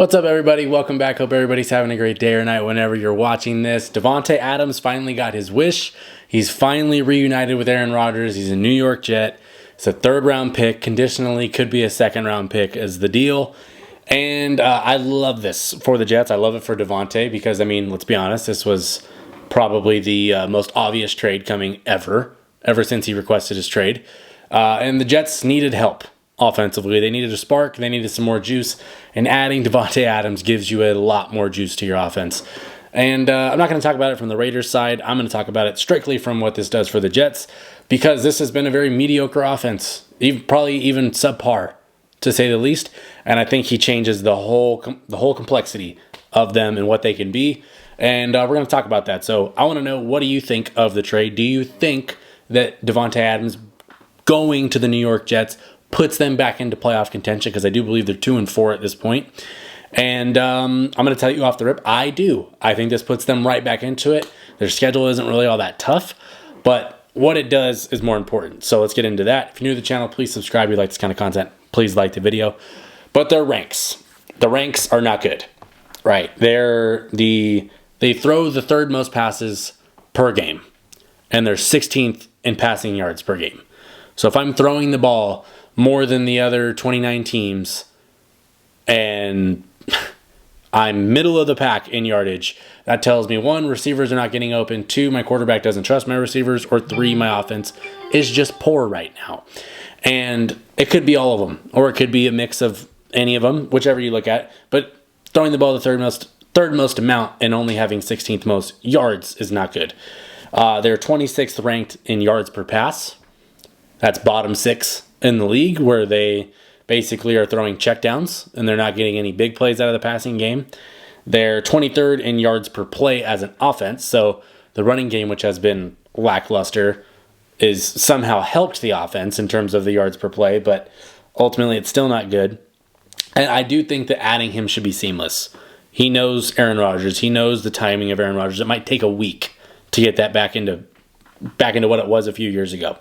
What's up, everybody? Welcome back. Hope everybody's having a great day or night whenever you're watching this. Davante Adams finally got his wish. He's finally reunited with Aaron Rodgers. He's a New York Jet. It's a third-round pick. Conditionally, could be a second-round pick as the deal. And I love this for the Jets. I love it for Davante because, I mean, let's be honest, this was probably the most obvious trade coming ever since he requested his trade. And the Jets needed help offensively. They needed a spark. They needed some more juice. And adding Davante Adams gives you a lot more juice to your offense. And I'm not going to talk about it from the Raiders side. I'm going to talk about it strictly from what this does for the Jets, because this has been a very mediocre offense, probably even subpar, to say the least. And I think he changes the whole complexity of them and what they can be. And we're going to talk about that. So I want to know, what do you think of the trade? Do you think that Davante Adams going to the New York Jets puts them back into playoff contention? Because I do believe they're 2-4 at this point. And I'm going to tell you off the rip, I do. I think this puts them right back into it. Their schedule isn't really all that tough, but what it does is more important. So let's get into that. If you're new to the channel, please subscribe. If you like this kind of content, please like the video. But their ranks. The ranks are not good. Right. They throw the third most passes per game, and they're 16th in passing yards per game. So if I'm throwing the ball more than the other 29 teams and I'm middle of the pack in yardage, that tells me, 1, receivers are not getting open, 2, my quarterback doesn't trust my receivers, or 3, my offense is just poor right now. And it could be all of them, or it could be a mix of any of them, whichever you look at. But throwing the ball the third most amount and only having 16th most yards is not good. They're 26th ranked in yards per pass. That's bottom 6 in the league, where they basically are throwing checkdowns and they're not getting any big plays out of the passing game. They're 23rd in yards per play as an offense. So the running game, which has been lackluster, is somehow helped the offense in terms of the yards per play, but ultimately it's still not good. And I do think that adding him should be seamless. He knows Aaron Rodgers. He knows the timing of Aaron Rodgers. It might take a week to get that back into what it was a few years ago.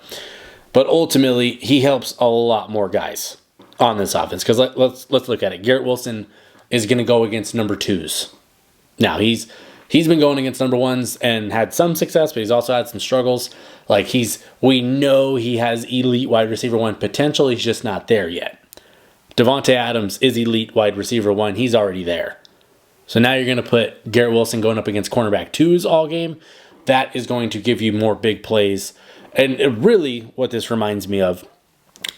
But ultimately, he helps a lot more guys on this offense. Because let's look at it. Garrett Wilson is going to go against number 2s. Now, he's been going against number 1s and had some success, but he's also had some struggles. We know he has elite wide receiver 1 potential. He's just not there yet. Davante Adams is elite wide receiver 1. He's already there. So now you're going to put Garrett Wilson going up against cornerback 2s all game. That is going to give you more big plays. And really what this reminds me of,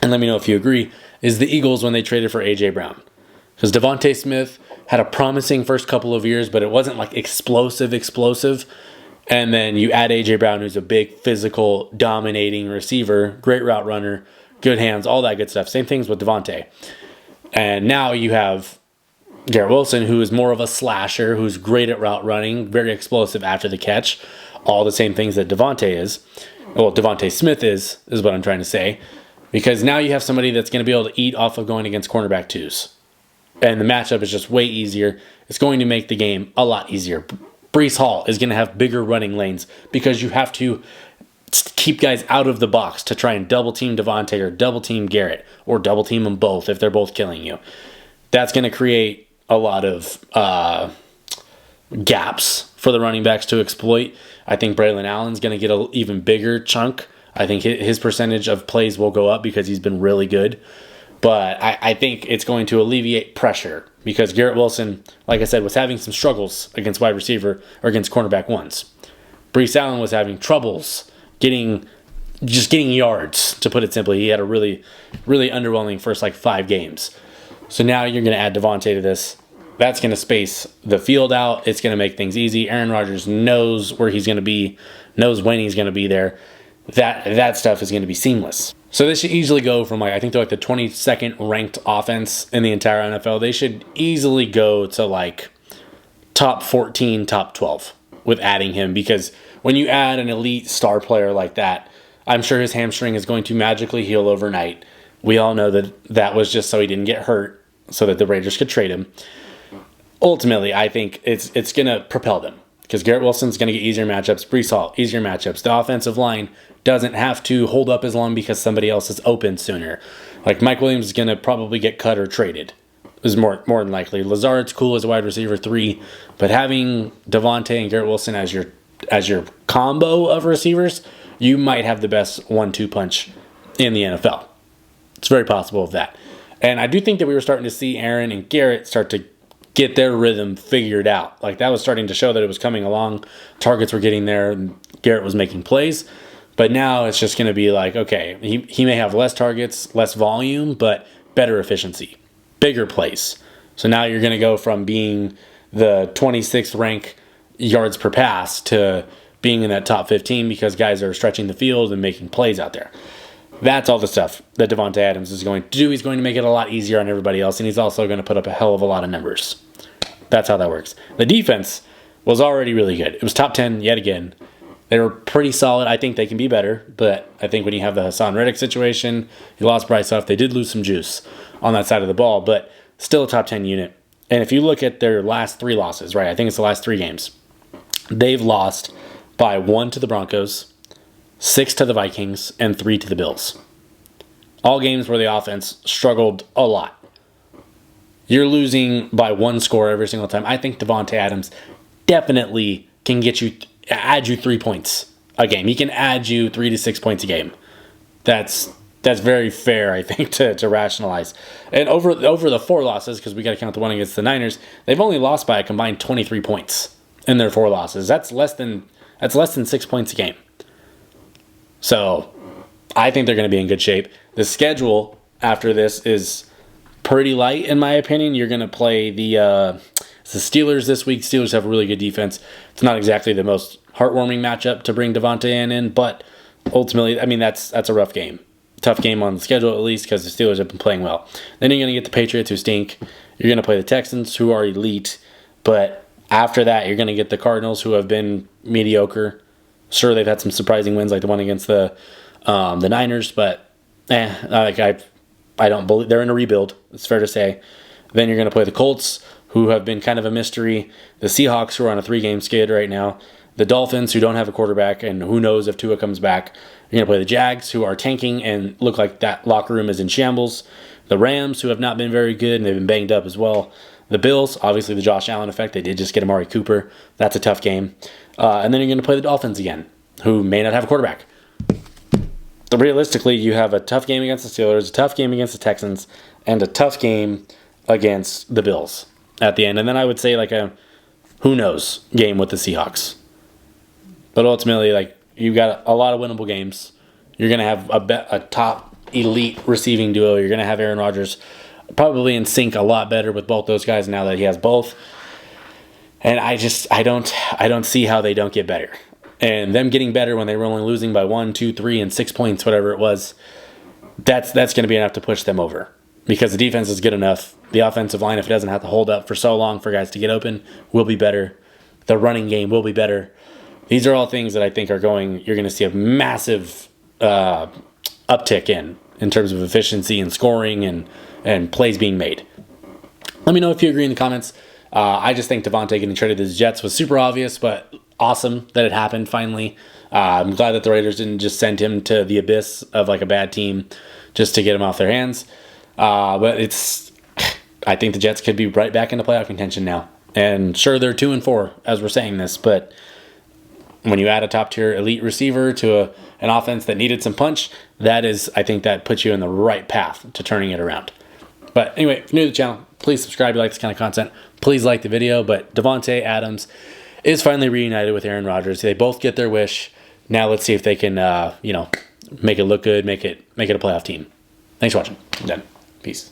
and let me know if you agree, is the Eagles when they traded for A.J. Brown. Because Devontae Smith had a promising first couple of years, but it wasn't like explosive. And then you add A.J. Brown, who's a big, physical, dominating receiver, great route runner, good hands, all that good stuff. Same things with Devontae. And now you have Garrett Wilson, who is more of a slasher, who's great at route running, very explosive after the catch. All the same things that Devontae is. Well, Devontae Smith is what I'm trying to say. Because now you have somebody that's going to be able to eat off of going against cornerback 2s. And the matchup is just way easier. It's going to make the game a lot easier. Breece Hall is going to have bigger running lanes because you have to keep guys out of the box to try and double-team Davante or double-team Garrett or double-team them both if they're both killing you. That's going to create a lot of gaps for the running backs to exploit. I think Braylon Allen's going to get an even bigger chunk. I think his percentage of plays will go up because he's been really good. But I think it's going to alleviate pressure because Garrett Wilson, like I said, was having some struggles against wide receiver or against cornerback 1s. Breece Allen was having troubles getting yards, to put it simply. He had a really, really underwhelming first 5 games. So now you're going to add Davante to this. That's going to space the field out. It's going to make things easy. Aaron Rodgers knows where he's going to be, knows when he's going to be there. That stuff is going to be seamless. So this should easily go from I think they're the 22nd ranked offense in the entire NFL. They should easily go to top 14, top 12 with adding him, because when you add an elite star player like that, I'm sure his hamstring is going to magically heal overnight. We all know that was just so he didn't get hurt, so that the Raiders could trade him. Ultimately, I think it's going to propel them because Garrett Wilson's going to get easier matchups. Breece Hall, easier matchups. The offensive line doesn't have to hold up as long because somebody else is open sooner. Mike Williams is going to probably get cut or traded. is more than likely. Lazard's cool as a wide receiver 3, but having Davante and Garrett Wilson as your combo of receivers, you might have the best 1-2 punch in the NFL. It's very possible of that. And I do think that we were starting to see Aaron and Garrett start to get their rhythm figured out. Like, that was starting to show that it was coming along. Targets were getting there, and Garrett was making plays. But now it's just going to be like, okay, he may have less targets, less volume, but better efficiency, bigger plays. So now you're going to go from being the 26th rank yards per pass to being in that top 15 because guys are stretching the field and making plays out there. That's all the stuff that Davante Adams is going to do. He's going to make it a lot easier on everybody else, and he's also going to put up a hell of a lot of numbers. That's how that works. The defense was already really good. It was top 10 yet again. They were pretty solid. I think they can be better, but I think when you have the Hassan Reddick situation, he lost Bryce Huff. They did lose some juice on that side of the ball, but still a top 10 unit. And if you look at their last 3 losses, right, I think it's the last 3 games, they've lost by 1 to the Broncos, 6 to the Vikings, and 3 to the Bills. All games where the offense struggled a lot. You're losing by 1 score every single time. I think Davante Adams definitely can add you 3 points a game. He can add you 3 to 6 points a game. That's very fair, I think, to rationalize. And over the 4 losses, because we got to count the one against the Niners, they've only lost by a combined 23 points in their 4 losses. That's less than 6 points a game. So I think they're going to be in good shape. The schedule after this is pretty light, in my opinion. You're going to play the Steelers this week. Steelers have a really good defense. It's not exactly the most heartwarming matchup to bring Davante in, but ultimately, I mean, that's a rough game. Tough game on the schedule, at least, because the Steelers have been playing well. Then you're going to get the Patriots, who stink. You're going to play the Texans, who are elite. But after that, you're going to get the Cardinals, who have been mediocre. Sure, they've had some surprising wins, like the one against the Niners, but I don't believe they're in a rebuild. It's fair to say. Then you're going to play the Colts, who have been kind of a mystery. The Seahawks, who are on a 3-game skid right now. The Dolphins, who don't have a quarterback, and who knows if Tua comes back. You're going to play the Jags, who are tanking and look like that locker room is in shambles. The Rams, who have not been very good, and they've been banged up as well. The Bills, obviously the Josh Allen effect. They did just get Amari Cooper. That's a tough game. And then you're going to play the Dolphins again, who may not have a quarterback. So realistically, you have a tough game against the Steelers, a tough game against the Texans, and a tough game against the Bills at the end. And then I would say like a who knows game with the Seahawks. But ultimately, like, you've got a lot of winnable games. You're going to have a top elite receiving duo. You're going to have Aaron Rodgers probably in sync a lot better with both those guys now that he has both. And I don't see how they don't get better. And them getting better when they were only losing by 1, 2, 3, and 6 points, whatever it was, that's going to be enough to push them over. Because the defense is good enough. The offensive line, if it doesn't have to hold up for so long for guys to get open, will be better. The running game will be better. These are all things that I think you're going to see a massive uptick in terms of efficiency and scoring and plays being made. Let me know if you agree in the comments. I just think Davante getting traded to the Jets was super obvious, but awesome that it happened finally. I'm glad that the Raiders didn't just send him to the abyss of like a bad team just to get him off their hands. But I think the Jets could be right back into playoff contention now. And sure, they're 2-4 as we're saying this, but when you add a top-tier elite receiver to an offense that needed some punch, I think that puts you in the right path to turning it around. But anyway, if you're new to the channel, please subscribe if you like this kind of content. Please like the video. But Davante Adams is finally reunited with Aaron Rodgers. They both get their wish. Now let's see if they can, make it look good, make it a playoff team. Thanks for watching. I'm done. Peace.